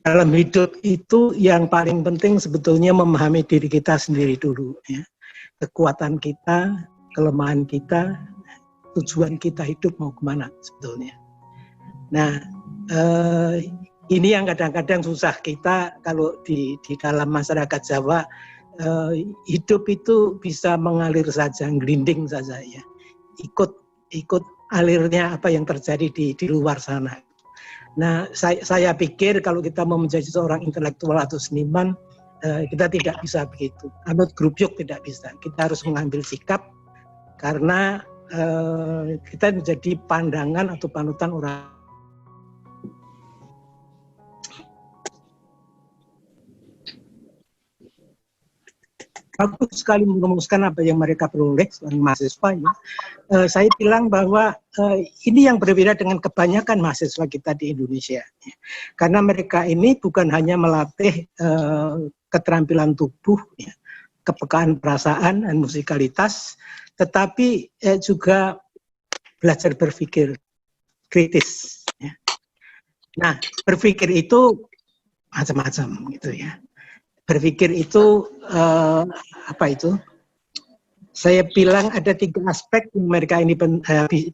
dalam hidup itu yang paling penting sebetulnya memahami diri kita sendiri dulu, ya. Kekuatan kita, kelemahan kita, tujuan kita hidup mau kemana sebetulnya. Nah, ini yang kadang-kadang susah kita kalau di dalam masyarakat Jawa, hidup itu bisa mengalir saja, gelinding saja, ya. Ikut alirnya apa yang terjadi di luar sana. Nah, saya pikir kalau kita mau menjadi seorang intelektual atau seniman, kita tidak bisa begitu. Anut grup yuk tidak bisa. Kita harus mengambil sikap karena kita menjadi pandangan atau panutan orang. Bagus sekali merumuskan apa yang mereka peroleh sebagai mahasiswa, ya. Saya bilang bahwa ini yang berbeda dengan kebanyakan mahasiswa kita di Indonesia, ya. Karena mereka ini bukan hanya melatih keterampilan tubuh, ya, kepekaan perasaan dan musikalitas, tetapi juga belajar berpikir kritis, ya. Nah, berpikir itu macam-macam gitu, ya. Berpikir itu apa itu? Saya bilang ada 3 aspek yang mereka ini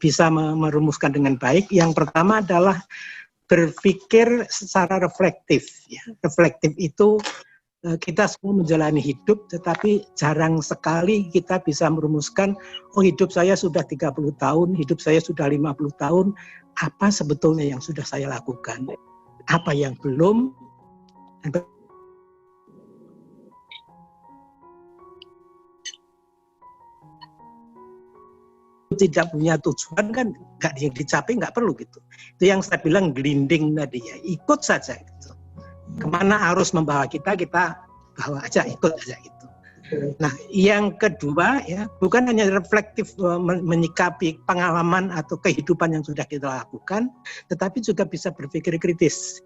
bisa merumuskan dengan baik. Yang pertama adalah berpikir secara reflektif, ya. Reflektif itu kita semua menjalani hidup, tetapi jarang sekali kita bisa merumuskan, oh hidup saya sudah 30 tahun, hidup saya sudah 50 tahun, apa sebetulnya yang sudah saya lakukan, apa yang belum, tidak punya tujuan kan nggak dicapai, nggak perlu gitu. Itu yang saya bilang gelinding tadi, ya, ikut saja gitu. Kemana arus membawa kita bawa aja, ikut aja gitu. Nah, yang kedua, ya, bukan hanya reflektif menyikapi pengalaman atau kehidupan yang sudah kita lakukan, tetapi juga bisa berpikir kritis.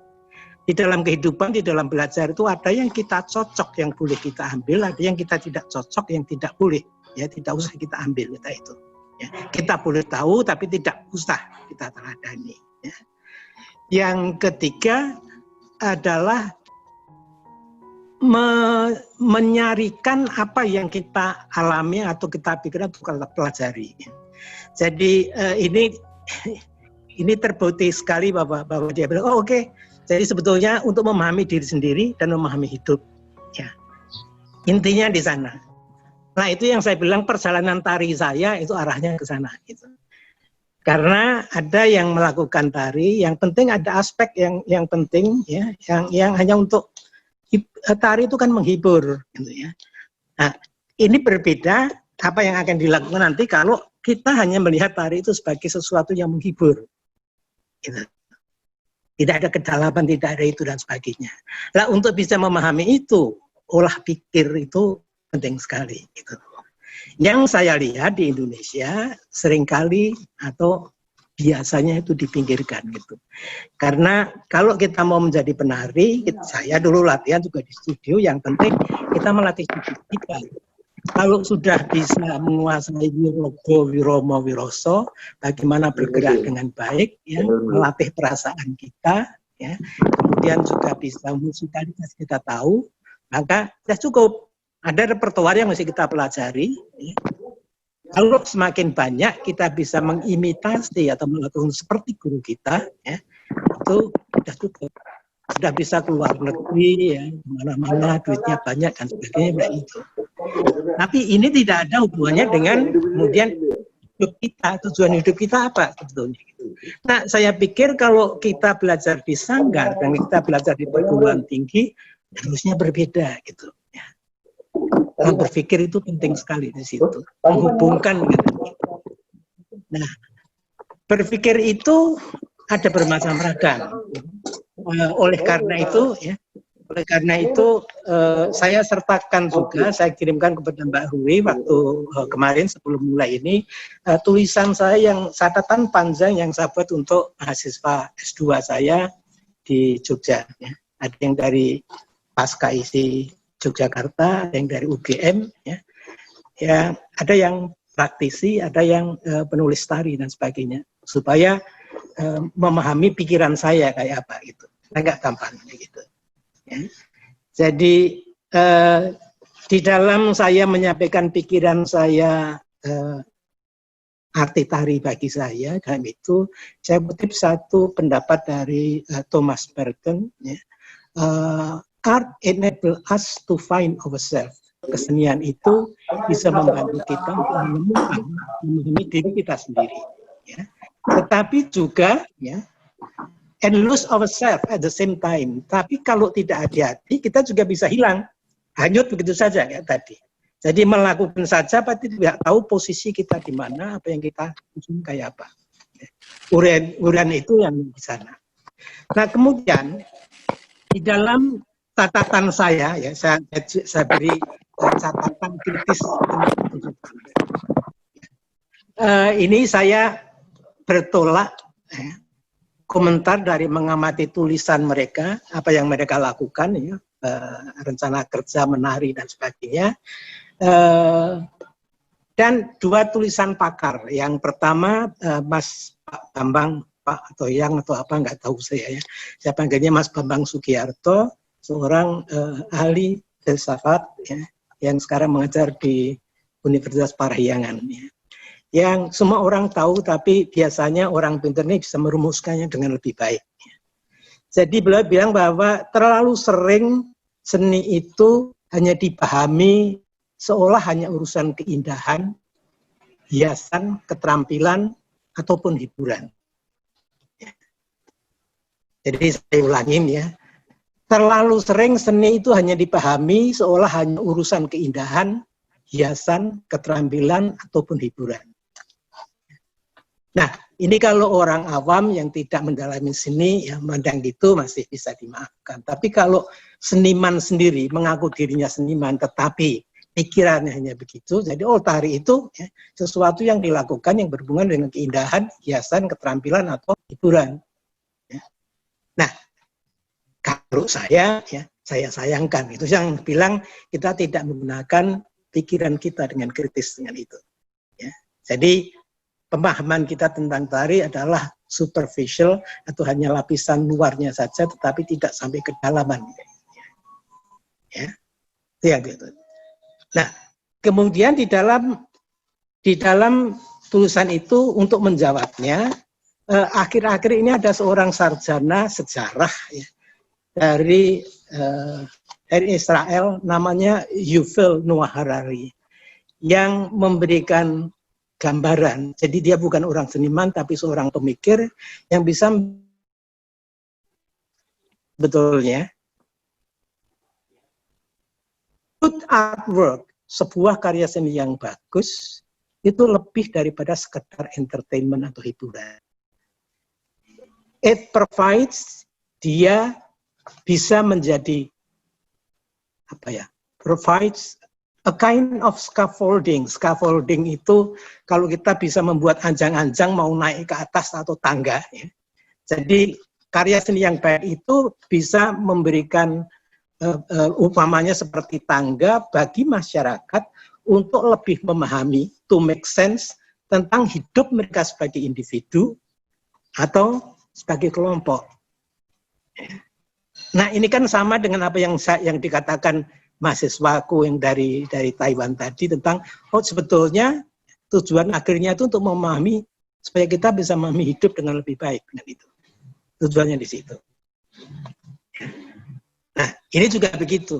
Di dalam kehidupan, di dalam belajar itu ada yang kita cocok yang boleh kita ambil, ada yang kita tidak cocok yang tidak boleh, ya, tidak usah kita ambil kita itu. Ya, kita boleh tahu tapi tidak usah kita teladani, ya. Yang ketiga adalah menyarikan apa yang kita alami atau kita pikirkan atau kita pelajari. Jadi ini terbukti sekali bahwa dia bilang, oh oke. Jadi sebetulnya untuk memahami diri sendiri dan memahami hidup, ya, intinya di sana. Nah, itu yang saya bilang perjalanan tari saya itu arahnya ke sana gitu. Karena ada yang melakukan tari, yang penting ada aspek yang penting, ya, yang hanya untuk tari itu kan menghibur gitu, ya. Nah, ini berbeda apa yang akan dilakukan nanti kalau kita hanya melihat tari itu sebagai sesuatu yang menghibur. Gitu. Tidak ada kedalaman, tidak ada itu dan sebagainya. Nah, untuk bisa memahami itu, olah pikir itu penting sekali gitu. Yang saya lihat di Indonesia seringkali atau biasanya itu dipinggirkan gitu. Karena kalau kita mau menjadi penari, saya dulu latihan juga di studio, yang penting kita melatih tubuh kita. Kalau sudah bisa menguasai wirogo, wiromo, wiroso, bagaimana bergerak dengan baik, ya, melatih perasaan kita, ya, kemudian juga bisa musikalitas kita tahu, maka sudah cukup. Ada repertoar yang masih kita pelajari, ya. Kalau semakin banyak kita bisa mengimitasi atau melakukan seperti guru kita, ya, itu sudah cukup. Sudah bisa keluar negeri, ya, mana-mana duitnya banyak dan sebagainya, itu. Tapi ini tidak ada hubungannya dengan kemudian hidup kita, tujuan hidup kita apa sebetulnya. Nah, saya pikir kalau kita belajar di sanggar dan kita belajar di perguruan tinggi, harusnya berbeda gitu. Nah, berpikir itu penting sekali di situ, menghubungkan gitu. Nah, berpikir itu ada bermacam ragam. Oleh karena itu, saya sertakan juga, saya kirimkan kepada Mbak Hui waktu kemarin sebelum mulai ini, tulisan saya yang catatan panjang yang saya buat untuk mahasiswa S2 saya di Jogja. Ya. Ada yang dari Pasca Isi Yogyakarta, ada yang dari UGM, ya. Ya, ada yang praktisi, ada yang penulis tari dan sebagainya, supaya memahami pikiran saya kayak apa gitu. Agak gampang gitu. Ya. Jadi di dalam saya menyampaikan pikiran saya, arti tari bagi saya, dalam itu saya kutip satu pendapat dari Thomas Merton, ya. Art enable us to find ourselves. Kesenian itu bisa membantu kita untuk menemukan, memahami diri kita sendiri. Ya. Tetapi juga, ya, and lose ourselves at the same time. Tapi kalau tidak hati-hati, kita juga bisa hilang, hanyut begitu saja ya tadi. Jadi melakukan saja, tapi tidak tahu posisi kita di mana, apa yang kita usul kayak apa. Urian itu yang di sana. Nah kemudian di dalam catatan saya, ya saya beri catatan kritis. Ini saya bertolak, ya, komentar dari mengamati tulisan mereka, apa yang mereka lakukan, ya, rencana kerja, menari dan sebagainya. Dan dua tulisan pakar. Yang pertama Mas Pak Bambang, Pak atau Yang atau apa nggak tahu saya ya. Saya panggilnya Mas Bambang Sugiarto, seorang ahli filsafat ya, yang sekarang mengajar di Universitas Parahyangan. Ya. Yang semua orang tahu, tapi biasanya orang pintar ini bisa merumuskannya dengan lebih baik. Jadi beliau bilang bahwa terlalu sering seni itu hanya dipahami seolah hanya urusan keindahan, hiasan, keterampilan, ataupun hiburan. Jadi saya ulangin ya, terlalu sering seni itu hanya dipahami seolah hanya urusan keindahan, hiasan, keterampilan, ataupun hiburan. Nah, ini kalau orang awam yang tidak mendalami seni, ya mandang gitu masih bisa dimaafkan. Tapi kalau seniman sendiri mengaku dirinya seniman, tetapi pikirannya hanya begitu, jadi tari itu ya, sesuatu yang dilakukan yang berhubungan dengan keindahan, hiasan, keterampilan, atau hiburan. Ya. Nah, kalau saya, ya saya sayangkan. Itu yang bilang kita tidak menggunakan pikiran kita dengan kritis dengan itu. Ya. Jadi, pemahaman kita tentang tari adalah superficial atau hanya lapisan luarnya saja, tetapi tidak sampai ke dalaman. Ya, gitu. Nah, kemudian di dalam tulisan itu untuk menjawabnya, akhir-akhir ini ada seorang sarjana sejarah ya, dari Israel, namanya Yuval Noah Harari, yang memberikan gambaran. Jadi dia bukan orang seniman, tapi seorang pemikir yang bisa betulnya good artwork, sebuah karya seni yang bagus, itu lebih daripada sekedar entertainment atau hiburan. It provides, dia bisa menjadi apa ya? Provides a kind of scaffolding. Scaffolding itu kalau kita bisa membuat anjang-anjang mau naik ke atas atau tangga. Ya. Jadi karya seni yang baik itu bisa memberikan upamanya seperti tangga bagi masyarakat untuk lebih memahami, to make sense tentang hidup mereka sebagai individu atau sebagai kelompok. Nah ini kan sama dengan apa yang dikatakan mahasiswaku yang dari Taiwan tadi tentang sebetulnya tujuan akhirnya itu untuk memahami supaya kita bisa memahami hidup dengan lebih baik dengan itu. Tujuannya di situ. Nah, ini juga begitu.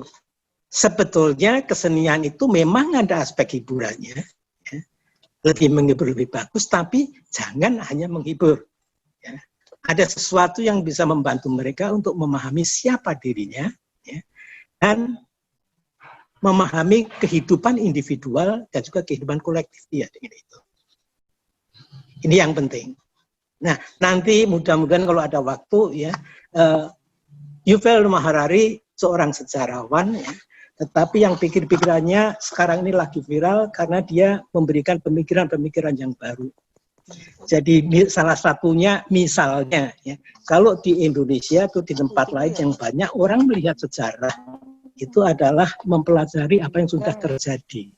Sebetulnya kesenian itu memang ada aspek hiburannya. Ya. Lebih menghibur, lebih bagus, tapi jangan hanya menghibur. Ya. Ada sesuatu yang bisa membantu mereka untuk memahami siapa dirinya, ya, dan memahami kehidupan individual dan juga kehidupan kolektif dia dengan itu. Ini yang penting. Nah, nanti mudah-mudahan kalau ada waktu ya, Yuval Noah Harari seorang sejarawan ya, tetapi yang pikir-pikirannya sekarang ini lagi viral karena dia memberikan pemikiran-pemikiran yang baru. Jadi salah satunya misalnya ya, kalau di Indonesia atau di tempat lain yang banyak orang melihat sejarah itu adalah mempelajari apa yang sudah terjadi.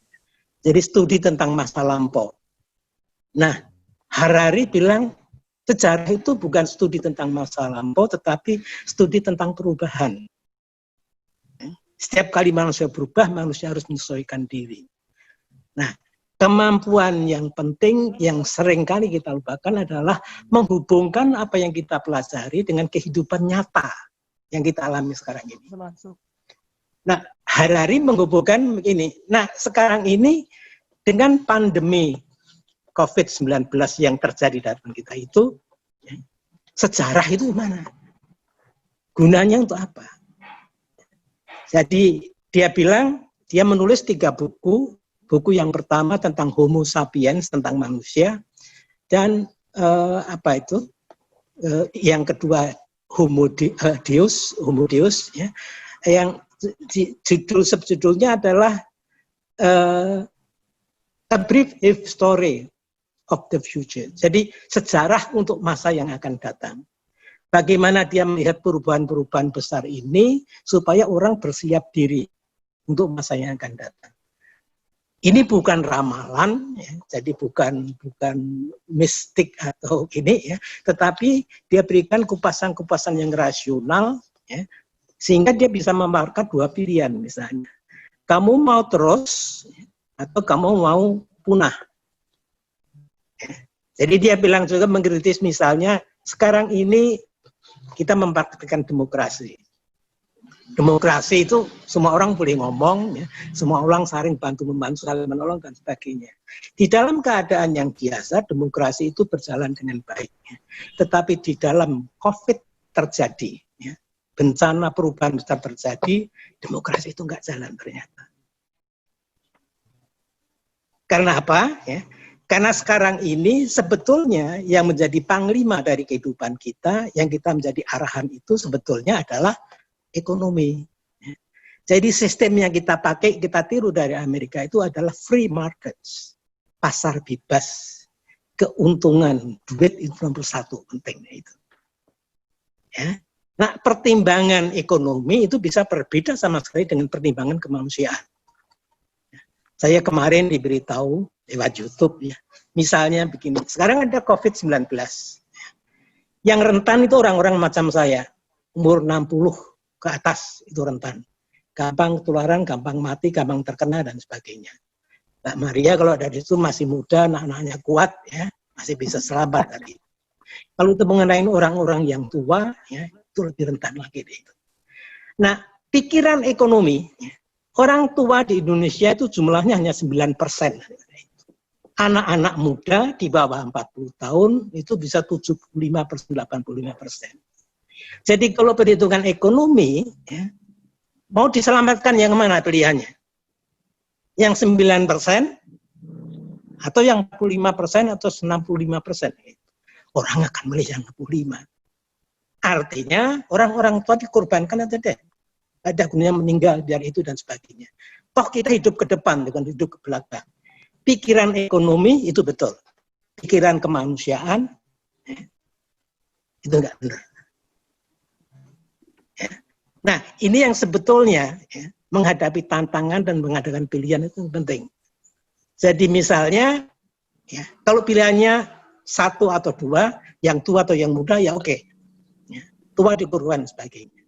Jadi studi tentang masa lampau. Nah, Harari bilang sejarah itu bukan studi tentang masa lampau, tetapi studi tentang perubahan. Setiap kali manusia berubah, manusia harus menyesuaikan diri. Nah, kemampuan yang penting yang sering kali kita lupakan adalah menghubungkan apa yang kita pelajari dengan kehidupan nyata yang kita alami sekarang ini. Nah, Harari menghubungkan begini. Nah, sekarang ini dengan pandemi COVID-19 yang terjadi dalam kita itu, sejarah itu mana? Gunanya untuk apa? Jadi dia bilang, dia menulis 3 buku. Buku yang pertama tentang Homo sapiens, tentang manusia. Dan yang kedua Homo Deus, ya. Yang subjudulnya adalah A Brief Story of the Future. Jadi sejarah untuk masa yang akan datang. Bagaimana dia melihat perubahan-perubahan besar ini supaya orang bersiap diri untuk masa yang akan datang. Ini bukan ramalan, ya, jadi bukan mistik atau ini, ya, tetapi dia berikan kupasan-kupasan yang rasional, ya, sehingga dia bisa memaparkan 2 pilihan misalnya. Kamu mau terus atau kamu mau punah. Jadi dia bilang juga mengkritis misalnya sekarang ini kita mempraktikkan demokrasi. Demokrasi itu semua orang boleh ngomong, ya, semua orang saling bantu-membantu, saling menolong dan sebagainya. Di dalam keadaan yang biasa, demokrasi itu berjalan dengan baik. Ya. Tetapi di dalam COVID terjadi, ya, bencana perubahan besar terjadi, demokrasi itu nggak jalan ternyata. Karena apa? Ya? Karena sekarang ini sebetulnya yang menjadi panglima dari kehidupan kita, yang kita menjadi arahan itu sebetulnya adalah ekonomi. Jadi sistem yang kita pakai, kita tiru dari Amerika itu adalah free markets, pasar bebas, keuntungan, duit itu nomor 1 pentingnya itu. Ya. Nah, pertimbangan ekonomi itu bisa berbeda sama sekali dengan pertimbangan kemanusiaan. Saya kemarin diberitahu lewat YouTube, ya, misalnya begini, sekarang ada COVID-19, yang rentan itu orang-orang macam saya, umur 60 ke atas itu rentan. Gampang ketularan, gampang mati, gampang terkena, dan sebagainya. Mbak Maria kalau dari itu masih muda, anak-anaknya kuat, ya, masih bisa selamat dari itu. Kalau itu mengenai orang-orang yang tua, ya, itu lebih rentan lagi. Itu. Nah, pikiran ekonomi, ya, orang tua di Indonesia itu jumlahnya hanya 9%. Anak-anak muda di bawah 40 tahun itu bisa 75%, 85%. Jadi kalau perhitungan ekonomi, ya, mau diselamatkan yang mana pilihannya? Yang 9% atau yang 45% atau 65%? Orang akan milih yang 65%. Artinya orang-orang tua dikorbankan aja deh. Ada gunanya meninggal dari itu dan sebagainya. Toh kita hidup ke depan, bukan hidup ke belakang. Pikiran ekonomi itu betul. Pikiran kemanusiaan, ya, itu enggak benar. Ya. Nah, ini yang sebetulnya, ya, menghadapi tantangan dan menghadapi pilihan itu penting. Jadi misalnya, ya, kalau pilihannya 1 atau 2, yang tua atau yang muda, ya oke. Ya, tua dikorban sebagainya.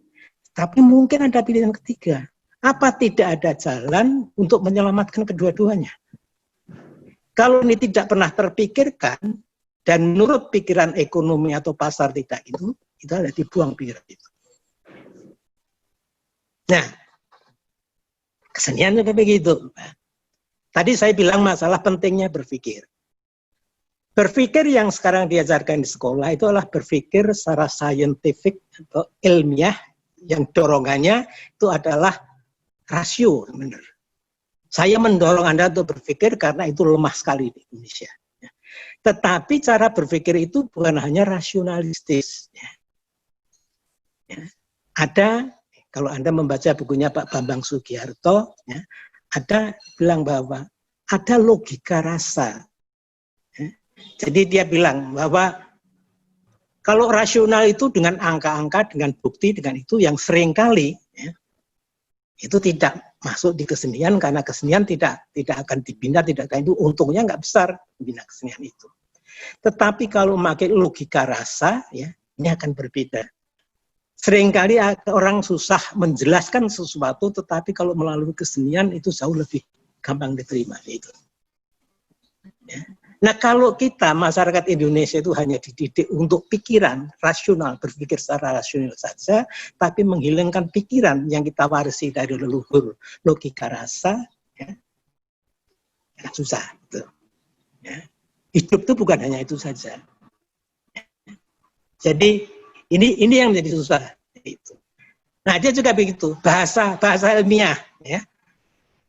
Tapi mungkin ada pilihan ketiga. Apa tidak ada jalan untuk menyelamatkan kedua-duanya? Kalau ini tidak pernah terpikirkan, dan menurut pikiran ekonomi atau pasar tidak itu ada dibuang pikiran itu. Nah, kesenian juga begitu. Tadi saya bilang masalah pentingnya berpikir. Berpikir yang sekarang diajarkan di sekolah itu adalah berpikir secara saintifik atau ilmiah, yang dorongannya itu adalah rasio, benar. Saya mendorong Anda untuk berpikir karena itu lemah sekali di Indonesia. Tetapi cara berpikir itu bukan hanya rasionalistis. Ada, kalau Anda membaca bukunya Pak Bambang Sugiharto, ya, ada bilang bahwa ada logika rasa. Ya. Jadi dia bilang bahwa kalau rasional itu dengan angka-angka, dengan bukti, dengan itu yang seringkali, ya, itu tidak masuk di kesenian karena kesenian tidak akan dibina, tidak akan itu untungnya nggak besar bina kesenian itu. Tetapi kalau memakai logika rasa, ya, ini akan berbeda. Seringkali orang susah menjelaskan sesuatu, tetapi kalau melalui kesenian itu jauh lebih gampang diterima. Itu. Ya. Nah, kalau kita masyarakat Indonesia itu hanya dididik untuk pikiran rasional, berpikir secara rasional saja, tapi menghilangkan pikiran yang kita warisi dari leluhur, logika rasa, ya, susah. Gitu. Ya. Hidup itu bukan hanya itu saja. Jadi ini yang menjadi susah. Itu. Nah, dia juga begitu, bahasa ilmiah. Ya.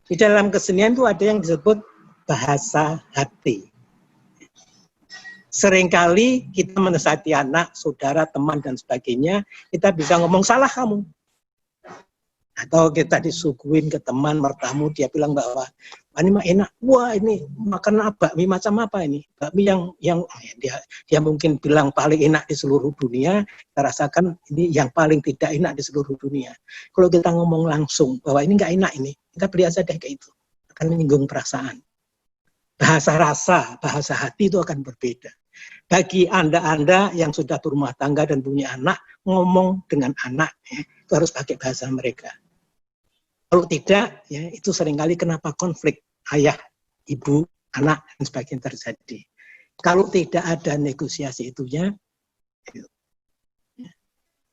Di dalam kesenian itu ada yang disebut bahasa hati. Seringkali kita menasihati anak, saudara, teman, dan sebagainya, kita bisa ngomong salah kamu. Atau kita disuguhin ke teman, mertamu, dia bilang bahwa, ini mah enak, wah ini makan bakmi macam apa ini? Bakmi yang dia mungkin bilang paling enak di seluruh dunia, kita rasakan ini yang paling tidak enak di seluruh dunia. Kalau kita ngomong langsung bahwa ini nggak enak ini, kita beli aja deh kayak itu. Akan menyinggung perasaan. Bahasa rasa, bahasa hati itu akan berbeda. Bagi Anda yang sudah berumah tangga dan punya anak, ngomong dengan anak, ya, itu harus pakai bahasa mereka. Kalau tidak, ya, itu seringkali kenapa konflik ayah, ibu, anak, dan sebagainya terjadi. Kalau tidak ada negosiasi itunya,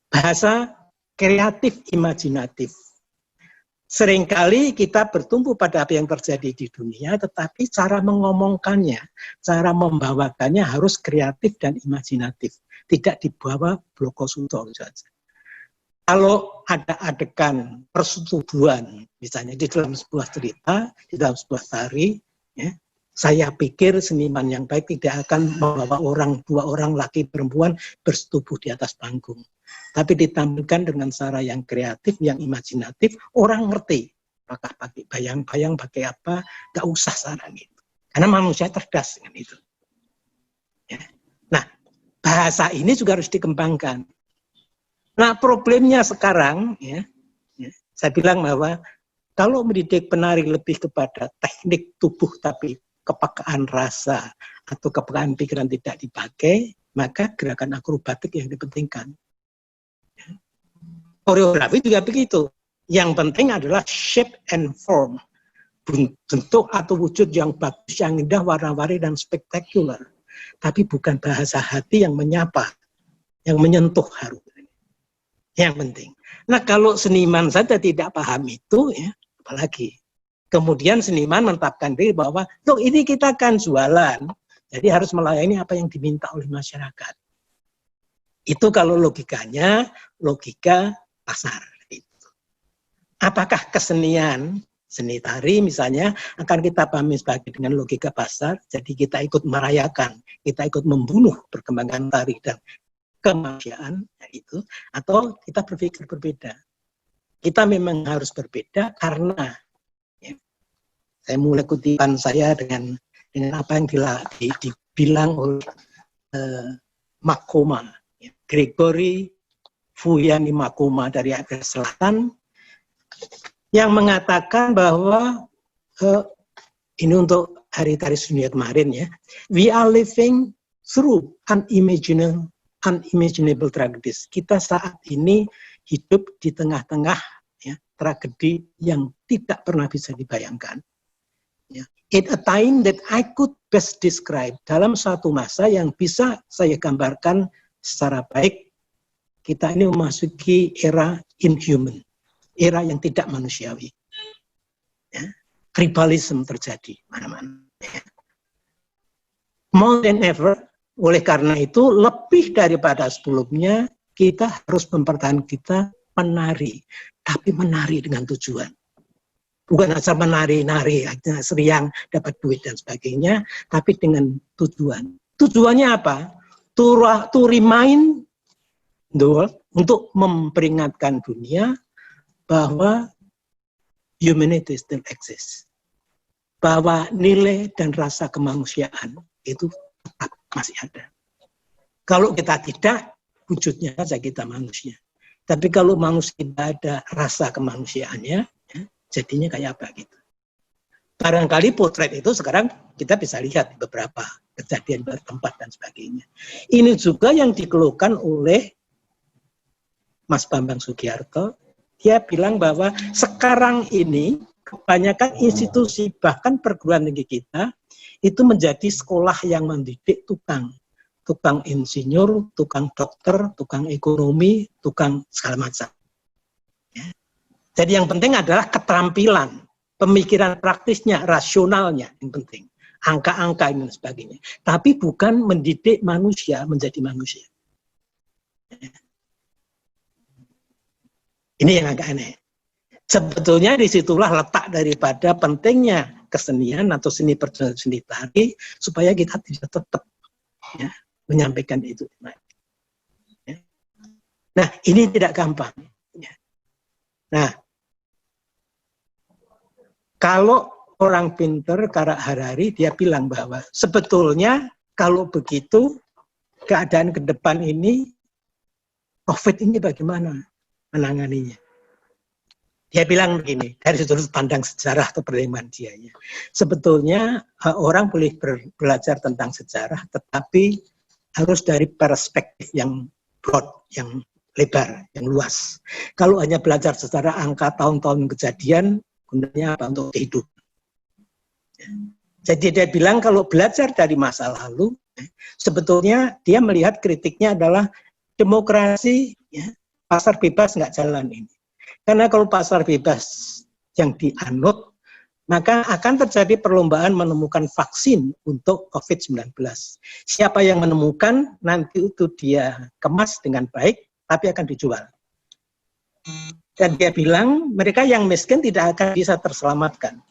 bahasa kreatif, imajinatif. Seringkali kita bertumpu pada apa yang terjadi di dunia, tetapi cara mengomongkannya, cara membawakannya harus kreatif dan imajinatif. Tidak dibawa blokosuto saja. Kalau ada adegan persetubuhan, misalnya di dalam sebuah cerita, di dalam sebuah tari, ya, saya pikir seniman yang baik tidak akan membawa dua orang laki perempuan bersetubuh di atas panggung. Tapi ditampilkan dengan cara yang kreatif, yang imajinatif, orang ngerti. Apakah pakai bayang-bayang, pakai apa, nggak usah saran itu. Karena manusia cerdas dengan itu. Ya. Nah, bahasa ini juga harus dikembangkan. Nah, problemnya sekarang, ya, saya bilang bahwa kalau mendidik penari lebih kepada teknik tubuh, tapi kepekaan rasa atau kepekaan pikiran tidak dipakai, maka gerakan akrobatik yang dipentingkan. Koreografi juga begitu. Yang penting adalah shape and form. Bentuk atau wujud yang bagus, yang indah, warna-warni, dan spektakuler. Tapi bukan bahasa hati yang menyapa, yang menyentuh haru. Yang penting. Nah, kalau seniman saja tidak paham itu, ya, apalagi. Kemudian seniman menetapkan diri bahwa, loh ini kita kan jualan, jadi harus melayani apa yang diminta oleh masyarakat. Itu kalau logikanya, logika pasar. Itu. Apakah kesenian, seni tari misalnya, akan kita pahami sebagai dengan logika pasar, jadi kita ikut merayakan, kita ikut membunuh perkembangan tari dan kemanusiaan, itu, atau kita berpikir berbeda. Kita memang harus berbeda karena, ya, saya mulai kutipan saya dengan apa yang dibilang oleh Makoma, ya, Gregory Fuyani Makoma dari Afrika Selatan, yang mengatakan bahwa ini untuk Hari Tari Dunia kemarin, ya, we are living through unimaginable tragedies. Kita saat ini hidup di tengah-tengah, ya, tragedi yang tidak pernah bisa dibayangkan. Ya. At a time that I could best describe, dalam satu masa yang bisa saya gambarkan secara baik, kita ini memasuki era inhuman, era yang tidak manusiawi. Ya. Tribalism terjadi mana-mana. Ya. More than ever, oleh karena itu, lebih daripada sebelumnya, kita harus mempertahankan kita menari, tapi menari dengan tujuan. Bukan asal menari-nari, seriang, dapat duit dan sebagainya, tapi dengan tujuan. Tujuannya apa? To remind the world, untuk memperingatkan dunia bahwa humanity still exists. Bahwa nilai dan rasa kemanusiaan itu tetap masih ada. Kalau kita tidak, wujudnya saja kita manusia. Tapi kalau manusia tidak ada rasa kemanusiaannya, ya, jadinya kayak apa gitu. Barangkali potret itu sekarang kita bisa lihat di beberapa kejadian bertempat dan sebagainya. Ini juga yang dikeluhkan oleh Mas Bambang Sugiharto, dia bilang bahwa sekarang ini kebanyakan institusi bahkan perguruan tinggi kita itu menjadi sekolah yang mendidik tukang insinyur, tukang dokter, tukang ekonomi, tukang segala macam. Ya. Jadi yang penting adalah keterampilan, pemikiran praktisnya, rasionalnya yang penting. Angka-angka dan sebagainya. Tapi bukan mendidik manusia menjadi manusia. Ya. Ini yang agak aneh. Sebetulnya disitulah letak daripada pentingnya kesenian atau seni pertunjukan seni tari supaya kita tidak tetap ya, menyampaikan itu. Ya. Nah, ini tidak gampang. Ya. Nah, kalau orang pinter Kara Harari dia bilang bahwa sebetulnya kalau begitu keadaan ke depan ini COVID ini bagaimana menanganinya? Dia bilang begini, dari sudut pandang sejarah atau perkembangan dia. Ya. Sebetulnya orang boleh belajar tentang sejarah, tetapi harus dari perspektif yang broad, yang lebar, yang luas. Kalau hanya belajar secara angka tahun-tahun kejadian, gunanya apa untuk hidup? Ya. Jadi dia bilang kalau belajar dari masa lalu, sebetulnya dia melihat kritiknya adalah demokrasi, ya, pasar bebas nggak jalan ini. Karena kalau pasar bebas yang dianut, maka akan terjadi perlombaan menemukan vaksin untuk COVID-19. Siapa yang menemukan, nanti itu dia kemas dengan baik, tapi akan dijual. Dan dia bilang, mereka yang miskin tidak akan bisa terselamatkan.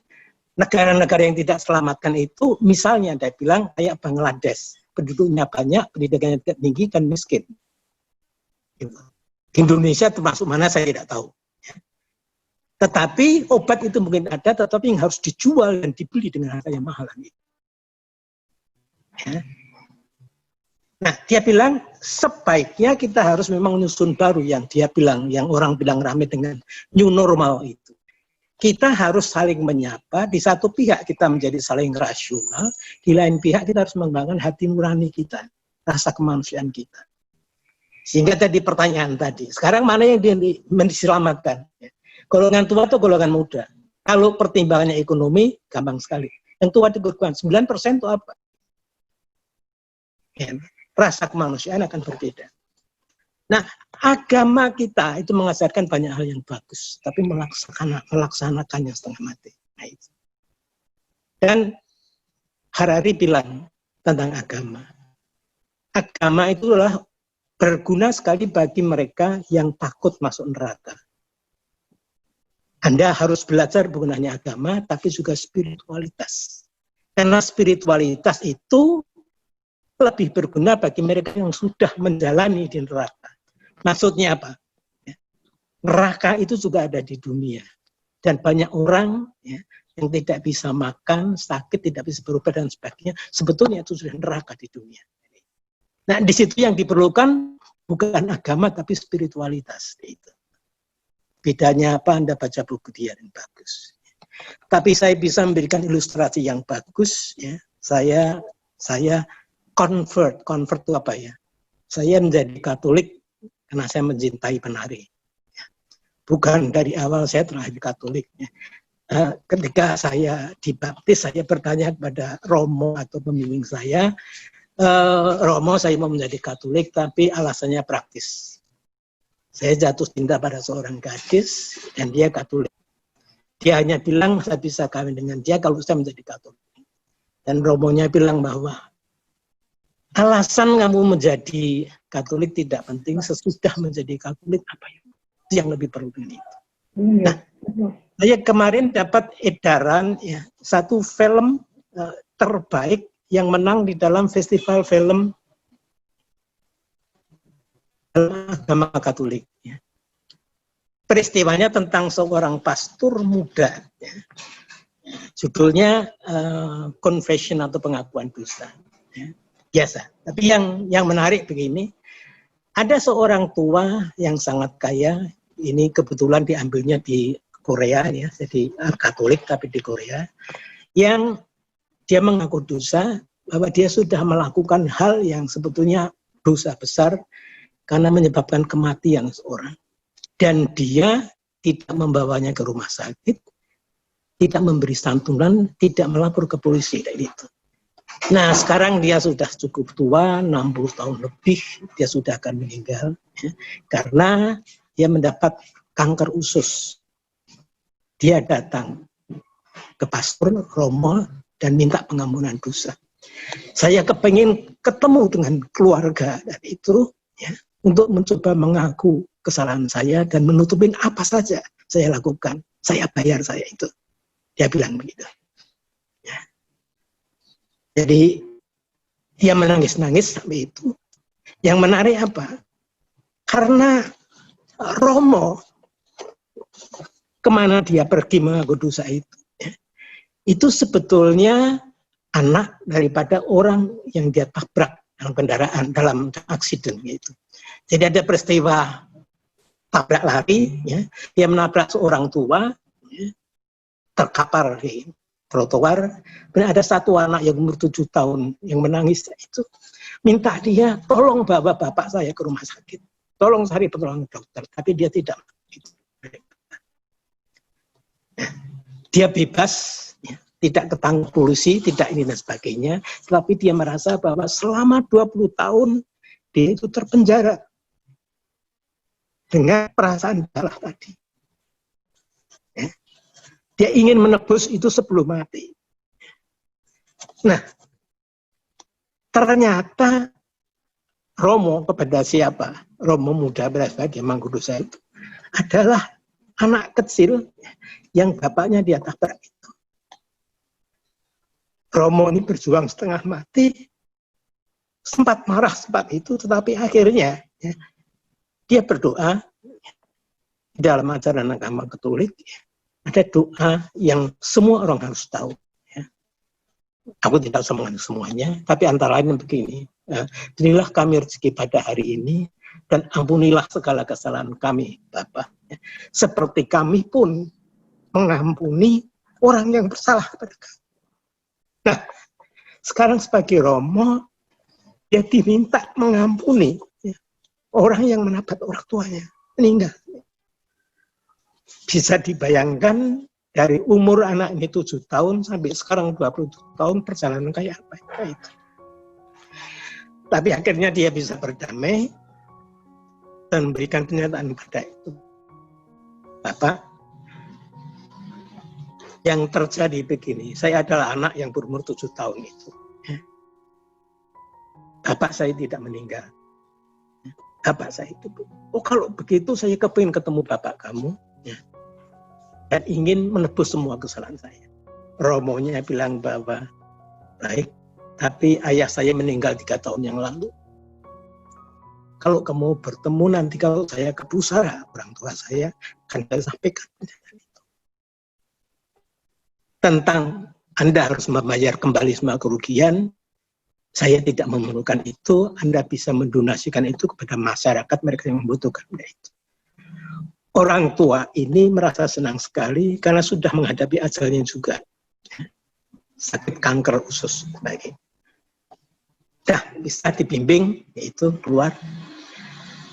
Negara-negara yang tidak selamatkan itu, misalnya dia bilang, kayak Bangladesh, penduduknya banyak, pendidikannya tidak tinggi, dan miskin. Indonesia termasuk mana saya tidak tahu. Tetapi obat itu mungkin ada, tetapi yang harus dijual dan dibeli dengan harga yang mahal. Ya. Nah, dia bilang sebaiknya kita harus memang menyusun baru yang dia bilang, yang orang bilang rame dengan new normal itu. Kita harus saling menyapa, di satu pihak kita menjadi saling rasional, di lain pihak kita harus mengembangkan hati nurani kita, rasa kemanusiaan kita. Sehingga tadi pertanyaan tadi, sekarang mana yang diselamatkan? Golongan tua atau golongan muda? Kalau pertimbangannya ekonomi, gampang sekali. Yang tua dikorbankan 9% itu apa? Ya, rasa kemanusiaan akan berbeda. Nah, agama kita itu mengajarkan banyak hal yang bagus, tapi melaksanakannya setengah mati. Nah, itu. Dan Harari bilang tentang agama. Agama itu adalah berguna sekali bagi mereka yang takut masuk neraka. Anda harus belajar bukan hanya agama, tapi juga spiritualitas. Karena spiritualitas itu lebih berguna bagi mereka yang sudah menjalani di neraka. Maksudnya apa? Neraka itu juga ada di dunia. Dan banyak orang ya, yang tidak bisa makan, sakit, tidak bisa berubah, dan sebagainya. Sebetulnya itu sudah neraka di dunia. Nah, di situ yang diperlukan bukan agama, tapi spiritualitas. Itu. Bedanya apa? Anda baca buku dia yang bagus. Tapi saya bisa memberikan ilustrasi yang bagus. Ya. Saya convert itu apa ya? Saya menjadi Katolik karena saya mencintai penari. Ya. Bukan dari awal saya terlahir Katolik. Ya. Ketika saya dibaptis, saya bertanya kepada Romo atau pembimbing saya, Romo saya mau menjadi Katolik, tapi alasannya praktis. Saya jatuh cinta pada seorang gadis dan dia Katolik. Dia hanya bilang saya bisa kawin dengan dia kalau saya menjadi Katolik. Dan Romonya bilang bahwa alasan kamu menjadi Katolik tidak penting, sesudah menjadi Katolik apa ya? Itu yang lebih perlu dari itu. Nah, saya kemarin dapat edaran ya, satu film terbaik yang menang di dalam festival film agama Katolik. Ya. Peristiwanya tentang seorang pastor muda. Ya. Judulnya Confession atau pengakuan dosa. Ya. Biasa. Tapi yang menarik begini, ada seorang tua yang sangat kaya. Ini kebetulan diambilnya di Korea, ya, jadi Katolik tapi di Korea, yang dia mengaku dosa bahwa dia sudah melakukan hal yang sebetulnya dosa besar karena menyebabkan kematian seorang. Dan dia tidak membawanya ke rumah sakit, tidak memberi santunan, tidak melapor ke polisi kayak gitu. Nah, sekarang dia sudah cukup tua, 60 tahun lebih, dia sudah akan meninggal ya, karena dia mendapat kanker usus. Dia datang ke pastor Romo dan minta pengampunan dosa. Saya kepingin ketemu dengan keluarga dan itu ya, untuk mencoba mengaku kesalahan saya dan menutupin apa saja saya lakukan. Saya bayar saya itu. Dia bilang begitu. Ya. Jadi dia menangis-nangis sampai itu. Yang menarik apa? Karena Romo kemana dia pergi mengaku dosa itu, ya, itu sebetulnya anak daripada orang yang dia tabrak dalam kendaraan, dalam aksiden gitu. Jadi ada peristiwa tabrak lari, ya, dia menabrak seorang tua, ya, terkapar di trotoar, dan ada satu anak yang umur 7 tahun yang menangis itu, minta dia tolong bawa bapak saya ke rumah sakit, tolong cari pertolongan dokter, tapi dia tidak. Dia bebas, ya, tidak ketangkep polisi, tidak ini dan sebagainya, tetapi dia merasa bahwa selama 20 tahun dia itu terpenjara dengan perasaan salah tadi. Ya. Dia ingin menebus itu sebelum mati. Nah, ternyata Romo kepada siapa? Romo muda sebagai Mangkudusa itu adalah anak kecil yang bapaknya dia tabrak itu. Romo ini berjuang setengah mati, sempat marah sempat itu, tetapi akhirnya ya, dia berdoa dalam ajaran agama Katolik. Ada doa yang semua orang harus tahu. Ya. Aku tidak bisa mengenai semuanya, tapi antara lain begini. Berilah kami rezeki pada hari ini, dan ampunilah segala kesalahan kami, Bapa. Ya. Seperti kami pun mengampuni orang yang bersalah kepada kami. Nah, sekarang sebagai Romo, dia diminta mengampuni ya, orang yang menabrak orang tuanya, meninggal. Bisa dibayangkan dari umur anak ini 7 tahun sampai sekarang 20 tahun perjalanan kayak apa itu. Tapi akhirnya dia bisa berdamai dan memberikan pernyataan pada itu. Bapak, yang terjadi begini, saya adalah anak yang berumur 7 tahun itu. Bapak saya tidak meninggal. Bapak saya itu, oh kalau begitu saya kepingin ketemu bapak kamu, ya, dan ingin menebus semua kesalahan saya. Romonya bilang bahwa, baik, tapi ayah saya meninggal 3 tahun yang lalu. Kalau kamu bertemu nanti kalau saya ke pusara, orang tua saya akan saya sampaikan pernyataan itu. Tentang Anda harus membayar kembali semua kerugian, saya tidak memerlukan itu, Anda bisa mendonasikan itu kepada masyarakat mereka yang membutuhkan itu. Orang tua ini merasa senang sekali karena sudah menghadapi ajalnya juga. Sakit kanker usus. Baik. Nah, bisa dibimbing, yaitu keluar.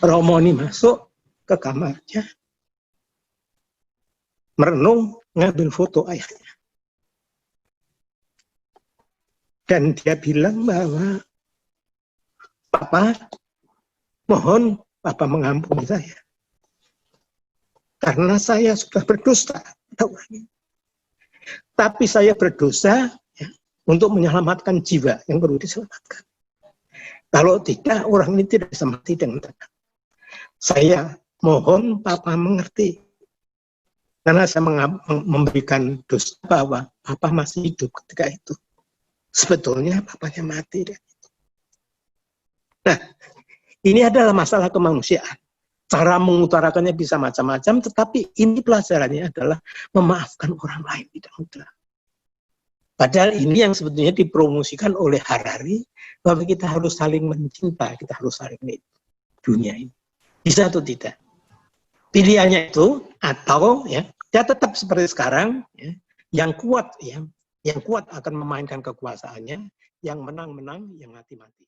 Romo ini masuk ke kamarnya, merenung, ngambil foto ayahnya. Dan dia bilang bahwa, Papa, mohon Papa mengampuni saya. Karena saya sudah berdosa. Tapi saya berdosa ya, untuk menyelamatkan jiwa yang perlu diselamatkan. Kalau tidak, orang ini tidak bisa mati dengan tenang. Saya mohon Papa mengerti. Karena saya memberikan dosa bahwa Papa masih hidup ketika itu. Sebetulnya papanya mati. Nah, ini adalah masalah kemanusiaan. Cara mengutarakannya bisa macam-macam, tetapi ini pelajarannya adalah memaafkan orang lain tidak mudah. Padahal ini yang sebetulnya dipromosikan oleh Harari, bahwa kita harus saling mencinta, kita harus saling dunia ini. Bisa atau tidak? Pilihannya itu, atau ya tetap seperti sekarang, ya, yang kuat ya, yang kuat akan memainkan kekuasaannya, yang menang-menang, yang mati-mati.